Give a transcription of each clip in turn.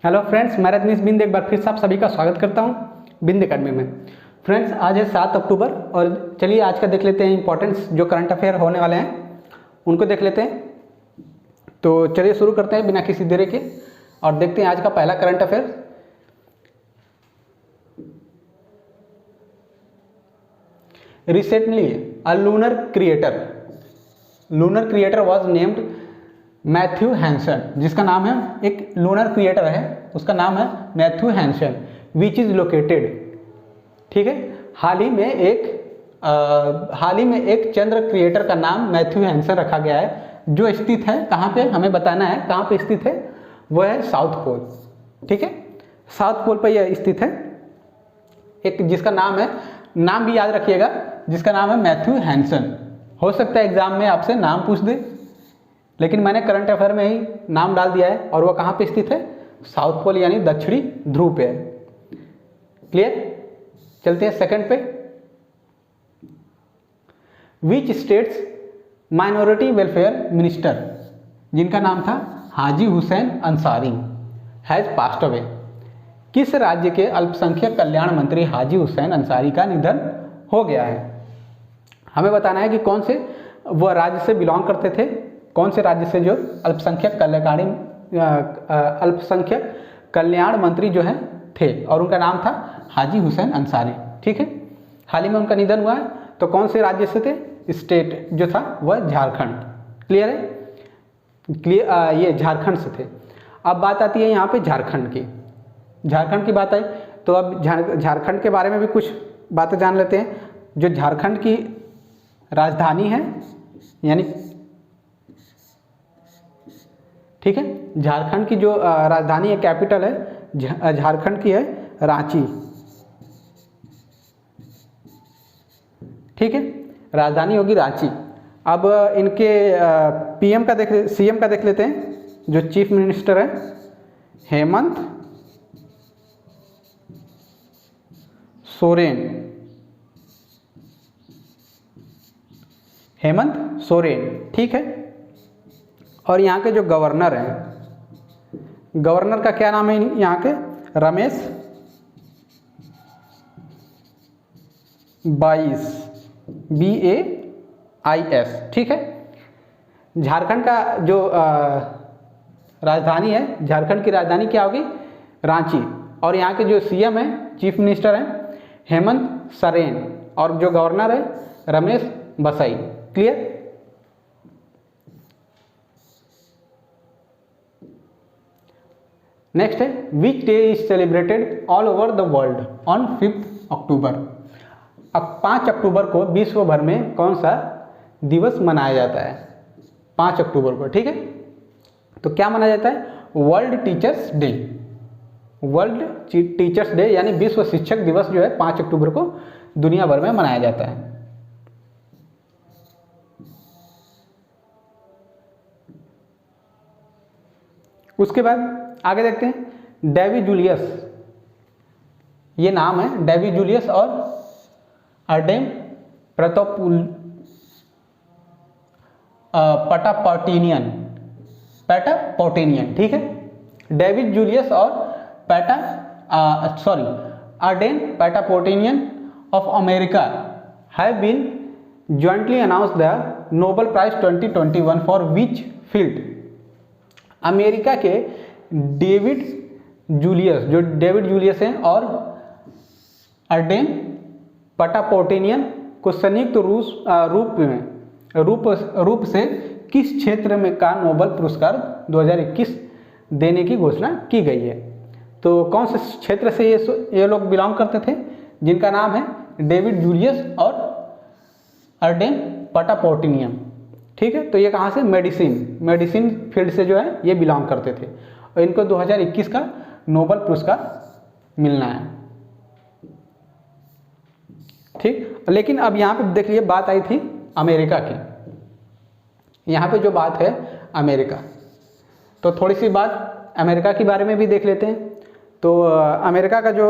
Hello friends, मैं रजनीश बिंद एक बार फिर से आप सभी का स्वागत करता हूं बिंद अकेडमी में। फ्रेंड्स, आज है 7 अक्टूबर और चलिए आज का देख लेते हैं इंपॉर्टेंट्स जो करंट अफेयर होने वाले हैं उनको देख लेते हैं। तो चलिए शुरू करते हैं बिना किसी देरी के और देखते हैं आज का पहला current affair. Recently a lunar creator was named Matthew Hansen, जिसका नाम है, एक लूनर क्रिएटर है, उसका नाम है Matthew Hansen, which is located. ठीक है, हाल ही में एक चंद्र क्रिएटर का नाम मैथ्यू हैंसन रखा गया है जो स्थित है कहाँ पे, हमें बताना है कहाँ पे स्थित है। वो है साउथ पोल। ठीक है, साउथ पोल पर यह स्थित है, एक जिसका नाम है, नाम भी याद रखिएगा, जिसका नाम है मैथ्यू हैंसन। हो सकता है एग्जाम में आपसे नाम पूछ दे, लेकिन मैंने करंट अफेयर में ही नाम डाल दिया है और वह कहाँ पे स्थित है, साउथ पोल यानी दक्षिणी ध्रुव पे है। क्लियर, चलते हैं सेकंड पे। Which states minority welfare minister, जिनका नाम था Haji Hussain Ansari, has passed away. किस राज्य के अल्पसंख्यक कल्याण मंत्री हाजी हुसैन अंसारी का निधन हो गया है। हमें बताना है कि कौन से वह राज्य से बिलोंग करते थे, कौन से राज्य से जो अल्पसंख्यक कल्याण मंत्री जो है थे, और उनका नाम था हाजी हुसैन अंसारी। ठीक है, हाल ही में उनका निधन हुआ है, तो कौन से राज्य से थे, स्टेट जो था वह झारखंड। क्लियर है, ये झारखंड से थे। अब बात आती है यहाँ पे झारखंड की बात आई, तो अब झारखंड के बारे में भी कुछ बातें जान लेते हैं। जो झारखंड की राजधानी है, यानी ठीक है, झारखंड की जो राजधानी है, कैपिटल है झारखंड की है रांची। ठीक है, राजधानी होगी रांची। अब इनके सीएम का देख लेते हैं। जो चीफ मिनिस्टर है हेमंत सोरेन। ठीक है, और यहाँ के जो गवर्नर हैं, गवर्नर का क्या नाम है यहाँ के, रमेश बाईस, BAIS। ठीक है, झारखंड का जो राजधानी है, झारखंड की राजधानी क्या होगी, रांची, और यहाँ के जो सीएम है, चीफ मिनिस्टर हैं हेमंत सोरेन, और जो गवर्नर है रमेश बसाई। क्लियर, नेक्स्ट है which day is celebrated all over the world on 5 अक्टूबर। अब 5 अक्टूबर को विश्व भर में कौन सा दिवस मनाया जाता है, 5 अक्टूबर को। ठीक है, तो क्या मनाया जाता है, वर्ल्ड टीचर्स डे, यानी विश्व शिक्षक दिवस जो है 5 अक्टूबर को दुनिया भर में मनाया जाता है। उसके बाद आगे देखते हैं, डेवी जूलियस, ये नाम है, डेवी जूलियस और अर्डेम पैटापोटिनियन। ठीक है, डेविड जूलियस और Ardem Patapoutian of America have been jointly announced the Nobel Prize 2021 for which field. America के डेविड जूलियस हैं और अर्डेन पैटापोटिनियन को संयुक्त रूप से किस क्षेत्र में का नोबेल पुरस्कार 2021 देने की घोषणा की गई है। तो कौन से क्षेत्र से ये लोग बिलोंग करते थे, जिनका नाम है डेविड जूलियस और अर्डेन पैटापोटिनियन। ठीक है, तो ये कहाँ से, मेडिसिन फील्ड से जो है ये बिलोंग करते थे, और इनको 2021 का नोबेल पुरस्कार मिलना है। ठीक, लेकिन अब यहाँ पे देख लीजिए, बात आई थी अमेरिका की, यहाँ पे जो बात है अमेरिका, तो थोड़ी सी बात अमेरिका के बारे में भी देख लेते हैं। तो अमेरिका का जो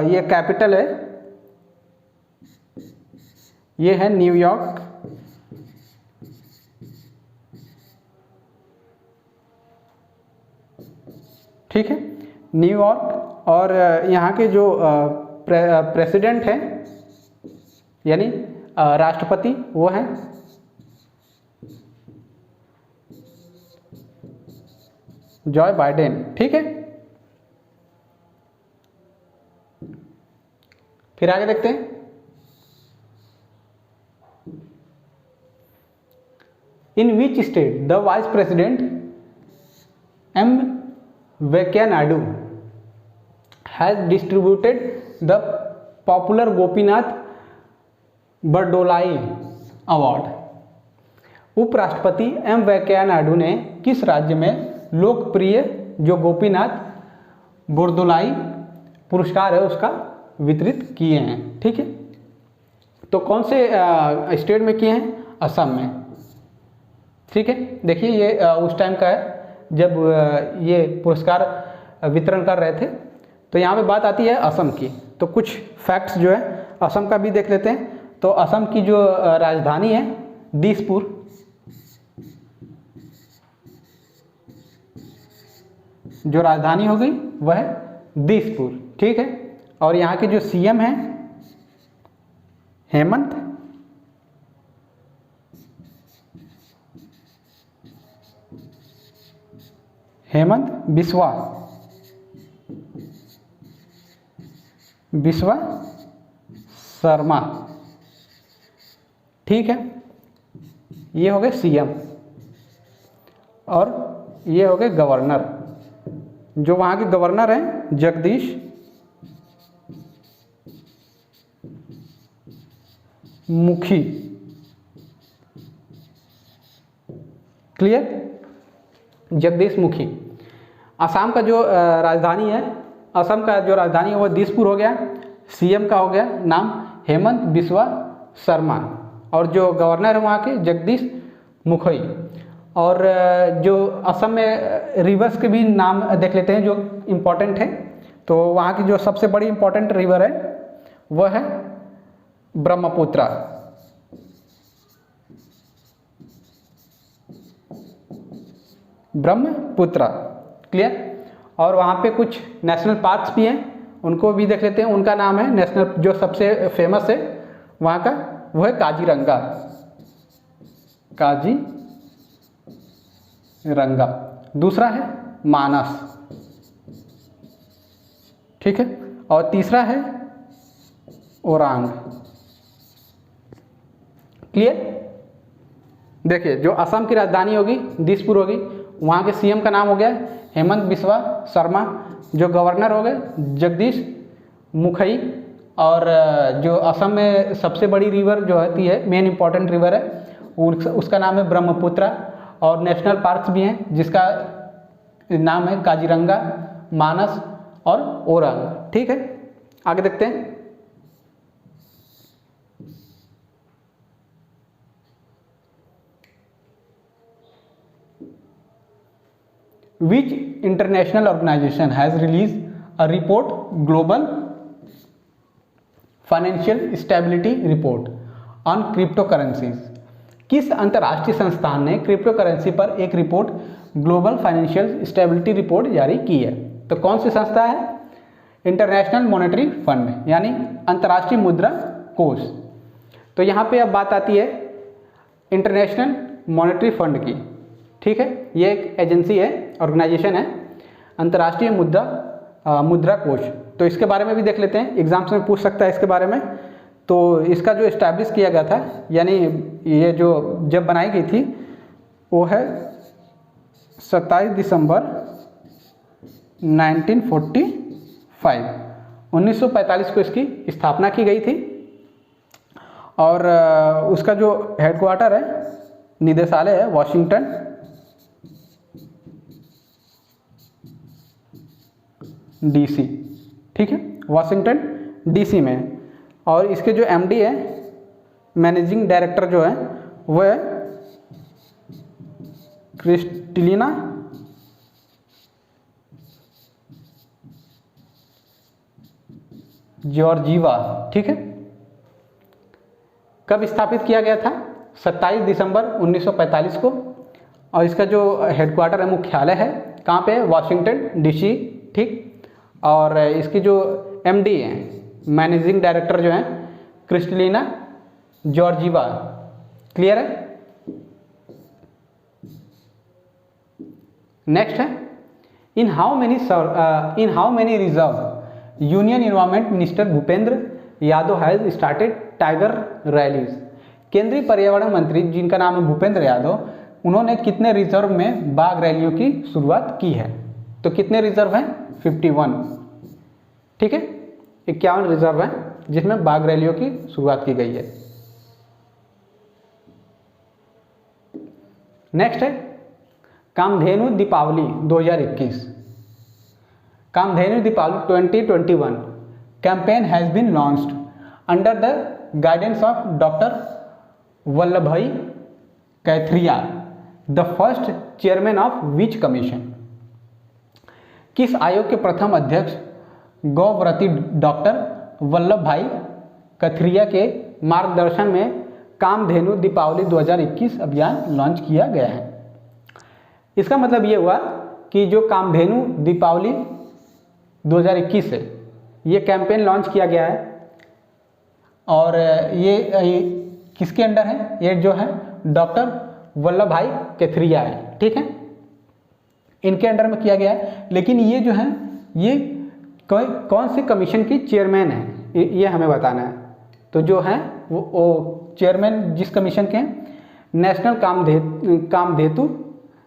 ये कैपिटल है, ये है न्यूयॉर्क। ठीक है, न्यूयॉर्क। और यहाँ के जो प्रेसिडेंट हैं यानी राष्ट्रपति वो हैं जॉय बाइडेन। ठीक है, फिर आगे देखते हैं। In which state the vice president M Venkaiah Naidu has distributed the popular Gopinath Bardoloi award. उपराष्ट्रपति एम वेंकैया नायडू ने किस राज्य में लोकप्रिय जो गोपीनाथ बरदोलाई पुरस्कार है उसका वितरित किए हैं? ठीक है, तो कौन से स्टेट में किए हैं? असम में। ठीक है, देखिए ये उस टाइम का है जब ये पुरस्कार वितरण कर रहे थे। तो यहाँ पे बात आती है असम की, तो कुछ फैक्ट्स जो है असम का भी देख लेते हैं। तो असम की जो राजधानी है दिसपुर, जो राजधानी हो गई वह है दिसपुर। ठीक है, और यहाँ के जो सीएम हैं हेमंत बिस्वा शर्मा। ठीक है, ये हो गए सीएम और ये हो गए गवर्नर। जो वहाँ के गवर्नर हैं जगदीश मुखी। क्लियर, जगदीश मुखी। असम का जो राजधानी है, असम का जो राजधानी है वो दिसपुर हो गया। सीएम का हो गया नाम हेमंत बिस्वा शर्मा और जो गवर्नर है वहाँ के जगदीश मुखी। और जो असम में रिवर्स के भी नाम देख लेते हैं जो इम्पोर्टेंट है। तो वहाँ की जो सबसे बड़ी इम्पोर्टेंट रिवर है वह है ब्रह्मपुत्र। ब्रह्मपुत्र, क्लियर। और वहाँ पे कुछ नेशनल पार्क्स भी हैं, उनको भी देख लेते हैं। उनका नाम है नेशनल, जो सबसे फेमस है वहाँ का वो है काजीरंगा। काजीरंगा। दूसरा है मानस। ठीक है, और तीसरा है ओरांग। क्लियर। देखिए जो असम की राजधानी होगी दिसपुर होगी, वहाँ के सीएम का नाम हो गया हेमंत बिस्वा शर्मा, जो गवर्नर हो गए जगदीश मुखी। और जो असम में सबसे बड़ी रिवर जो होती है, मेन इंपॉर्टेंट रिवर है, उसका नाम है ब्रह्मपुत्र। और नेशनल पार्क्स भी हैं जिसका नाम है काजीरंगा, मानस और ओरांग। ठीक है, आगे देखते हैं। Which international organization has released a report, Global Financial Stability Report on Cryptocurrencies? किस अंतर्राष्ट्रीय संस्थान ने क्रिप्टो करेंसी पर एक report global financial stability report जारी की है? तो कौन सी संस्था है? इंटरनेशनल मॉनेटरी फंड यानी अंतर्राष्ट्रीय मुद्रा कोष। तो यहाँ पे अब बात आती है इंटरनेशनल मॉनेटरी फंड की। ठीक है, ये एक एजेंसी है, ऑर्गेनाइजेशन है, अंतर्राष्ट्रीय मुद्रा कोष। तो इसके बारे में भी देख लेते हैं, एग्जाम्स में पूछ सकता है इसके बारे में। तो इसका जो इस्टेब्लिश किया गया था, यानी ये जो जब बनाई गई थी वो है 27 दिसंबर 1945 को इसकी स्थापना की गई थी। और उसका जो हेडक्वार्टर है, निदेशालय है वाशिंगटन डीसी। ठीक है, वाशिंगटन डीसी में। और इसके जो एमडी है, मैनेजिंग डायरेक्टर जो है वो है क्रिस्टलिना जॉर्जीवा। ठीक है, कब स्थापित किया गया था? 27 दिसंबर 1945 को। और इसका जो हेडक्वार्टर है, मुख्यालय है कहाँ पे? Washington DC. ठीक, और इसकी जो एमडी हैं, मैनेजिंग डायरेक्टर जो हैं क्रिस्टलिना जॉर्जीवा। क्लियर है। नेक्स्ट है, in how many reserve union environment minister Bhupendra Yadav has started tiger rallies. केंद्रीय पर्यावरण मंत्री जिनका नाम है भूपेंद्र यादव, उन्होंने कितने रिजर्व में बाघ रैलियों की शुरुआत की है? तो कितने रिजर्व हैं? 51। ठीक है, 51 रिजर्व हैं जिसमें बाघ रैलियों की शुरुआत की गई है। नेक्स्ट है, Kamdhenu Deepawali 2021। Kamdhenu Deepawali 2021 campaign has been launched under the guidance of Dr. Vallabhbhai Kathria, the first chairman of which commission? किस आयोग के प्रथम अध्यक्ष गौव्रती डॉक्टर वल्लभ भाई कथरिया के मार्गदर्शन में कामधेनु दीपावली 2021 अभियान लॉन्च किया गया है? इसका मतलब ये हुआ कि जो कामधेनु दीपावली 2021 है, ये कैंपेन लॉन्च किया गया है और ये किसके अंडर है? ये जो है डॉक्टर वल्लभ भाई कथरिया है। ठीक है, इनके अंडर में किया गया है। लेकिन ये जो है ये कौन से कमीशन की चेयरमैन है, ये हमें बताना है। तो जो है वो चेयरमैन जिस कमीशन के हैं, नेशनल कामधेतु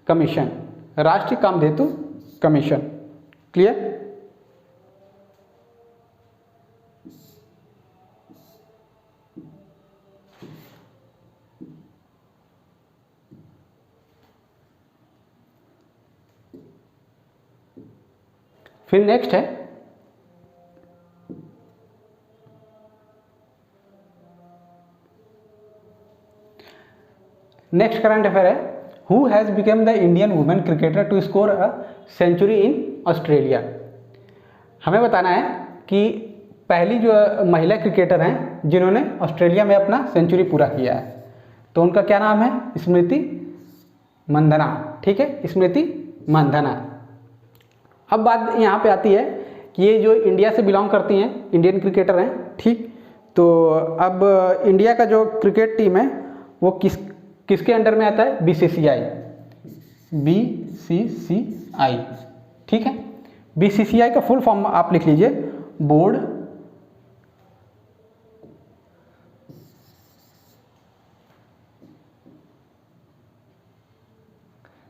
कमीशन, राष्ट्रीय कामधेतु कमीशन। क्लियर। फिर नेक्स्ट है, नेक्स्ट करंट अफेयर है, who has become the Indian women cricketer to score a century in Australia. हमें बताना है कि पहली जो महिला क्रिकेटर हैं जिन्होंने ऑस्ट्रेलिया में अपना सेंचुरी पूरा किया है, तो उनका क्या नाम है? स्मृति मंधाना। ठीक है, स्मृति मंधाना। अब बात यहाँ पे आती है कि ये जो इंडिया से बिलोंग करती हैं, इंडियन क्रिकेटर हैं। ठीक, तो अब इंडिया का जो क्रिकेट टीम है वो किसके अंडर में आता है? बीसीसीआई। बीसीसीआई। ठीक है, बीसीसीआई का फुल फॉर्म आप लिख लीजिए, बोर्ड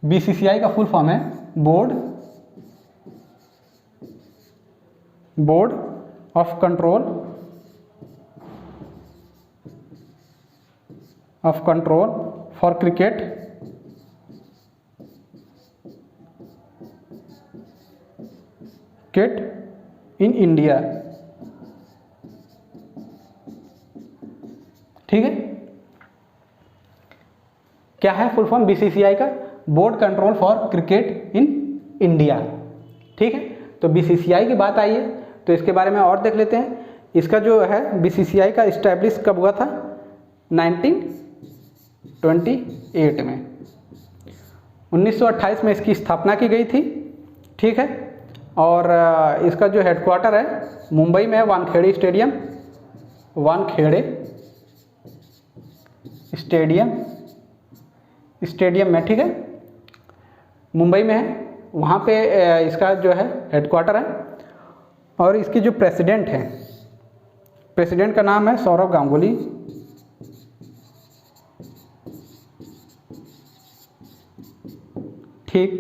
बीसीसीआई का फुल फॉर्म है board of control for cricket in India. ठीक है, क्या है फुल फॉर्म बीसीसीआई का? Board control for cricket in India. ठीक है, तो बीसीसीआई की बात आई है तो इसके बारे में और देख लेते हैं। इसका जो है बीसीसीआई का इस्टेब्लिश कब हुआ था? 1928 में, 1928 में इसकी स्थापना की गई थी। ठीक है, और इसका जो हेडक्वार्टर है मुंबई में है, वानखेड़े स्टेडियम में। ठीक है, मुंबई में है, वहाँ पे इसका जो है हेडक्वार्टर है। और इसके जो प्रेसिडेंट हैं, प्रेसिडेंट का नाम है सौरव गांगुली। ठीक,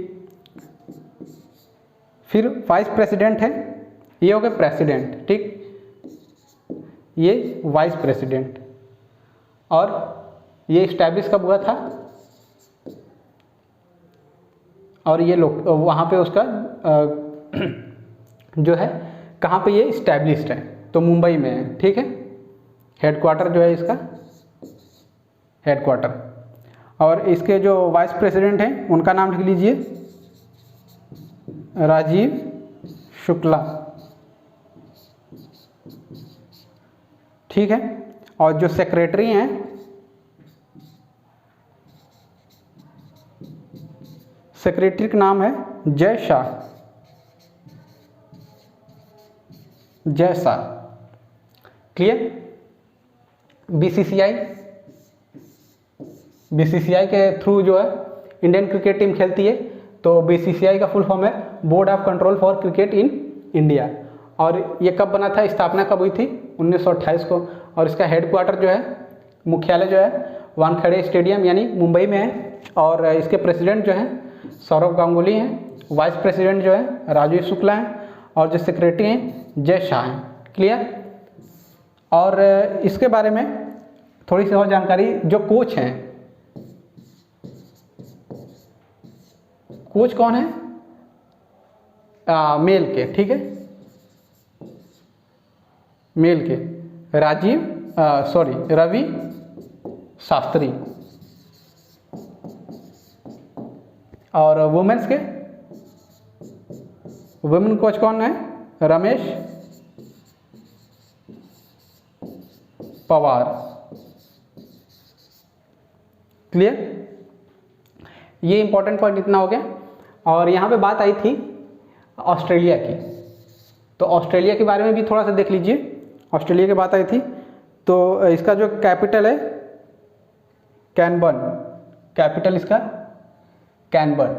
फिर वाइस प्रेसिडेंट है, ये हो गए प्रेसिडेंट। ठीक, ये वाइस प्रेसिडेंट। और ये इस्टेब्लिश कब हुआ था? और ये लोग वहाँ पे उसका जो है कहाँ पे ये इस्टेब्लिश्ड है? तो मुंबई में है। ठीक है, हेडक्वार्टर जो है इसका हेडक्वार्टर। और इसके जो वाइस प्रेसिडेंट हैं उनका नाम लिख लीजिए, राजीव शुक्ला। ठीक है, और जो सेक्रेटरी हैं सेक्रेटरी का नाम है जय शाह। जय शाह। क्लियर। बीसीसीआई के थ्रू जो है इंडियन क्रिकेट टीम खेलती है, तो बीसीसीआई का फुल फॉर्म है board of control for cricket in India. और ये कब बना था, स्थापना कब हुई थी, 1928 को। और इसका हेडक्वार्टर जो है, मुख्यालय जो है वानखेड़े स्टेडियम यानी मुंबई में है। और इसके प्रेसिडेंट जो हैं सौरव गांगुली हैं, वाइस प्रेसिडेंट जो है राजीव शुक्ला हैं, और जो सेक्रेटरी हैं जय शाह हैं। क्लियर। और इसके बारे में थोड़ी सी और जानकारी, जो कोच हैं, कोच कौन है, मेल के, ठीक है, मेल के रवि शास्त्री। और वुमेन्स के वुमेन कोच कौन है, रमेश पवार। क्लियर। ये इंपॉर्टेंट पॉइंट इतना हो गया। और यहाँ पे बात आई थी ऑस्ट्रेलिया की, तो ऑस्ट्रेलिया के बारे में भी थोड़ा सा देख लीजिए। ऑस्ट्रेलिया की बात आई थी, तो इसका जो कैपिटल है कैनबर्न, कैपिटल इसका कैनबर्न।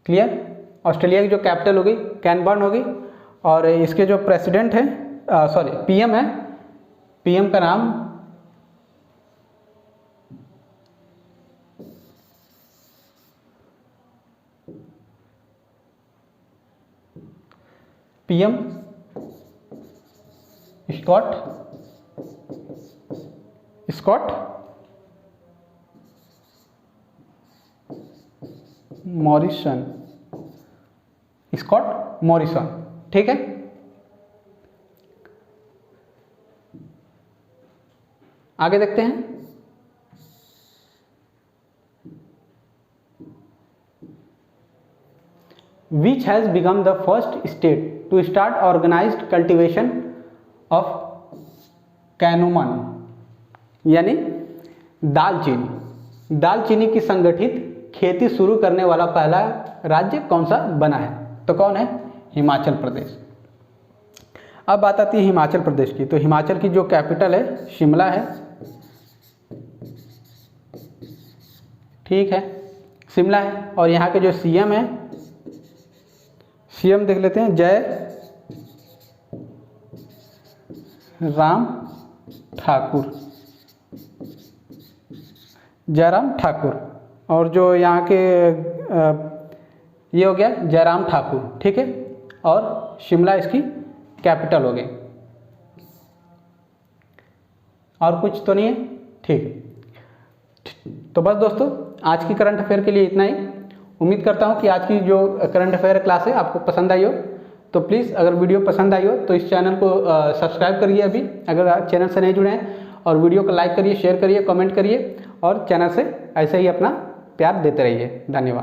क्लियर। ऑस्ट्रेलिया की जो कैपिटल होगी कैनबर्न होगी। और इसके जो प्रेसिडेंट हैं, पीएम है, पीएम का नाम PM Scott Morrison, Scott Morrison. ठीक है। आगे देखते हैं। Which has become the first state to start organized cultivation of cardamom, यानी दालचीनी। दालचीनी की संगठित खेती शुरू करने वाला पहला राज्य कौन सा बना है, तो कौन है, हिमाचल प्रदेश। अब बात आती है हिमाचल प्रदेश की, तो हिमाचल की जो कैपिटल है शिमला है। ठीक है, शिमला है। और यहाँ के जो सीएम है, सीएम देख लेते हैं, जयराम ठाकुर। और जो यहाँ के ये हो गया जयराम ठाकुर। ठीक है। और शिमला इसकी कैपिटल हो गई। और कुछ तो नहीं है। ठीक है। तो बस दोस्तों, आज की करंट अफेयर के लिए इतना ही। उम्मीद करता हूँ कि आज की जो करंट अफेयर क्लास है आपको पसंद आई हो। तो प्लीज़ अगर वीडियो पसंद आई हो तो इस चैनल को सब्सक्राइब करिए अभी, अगर चैनल से नहीं जुड़े हैं। और वीडियो को लाइक करिए, शेयर करिए, कमेंट करिए, और चैनल से ऐसे ही अपना प्यार देते रहिए। धन्यवाद।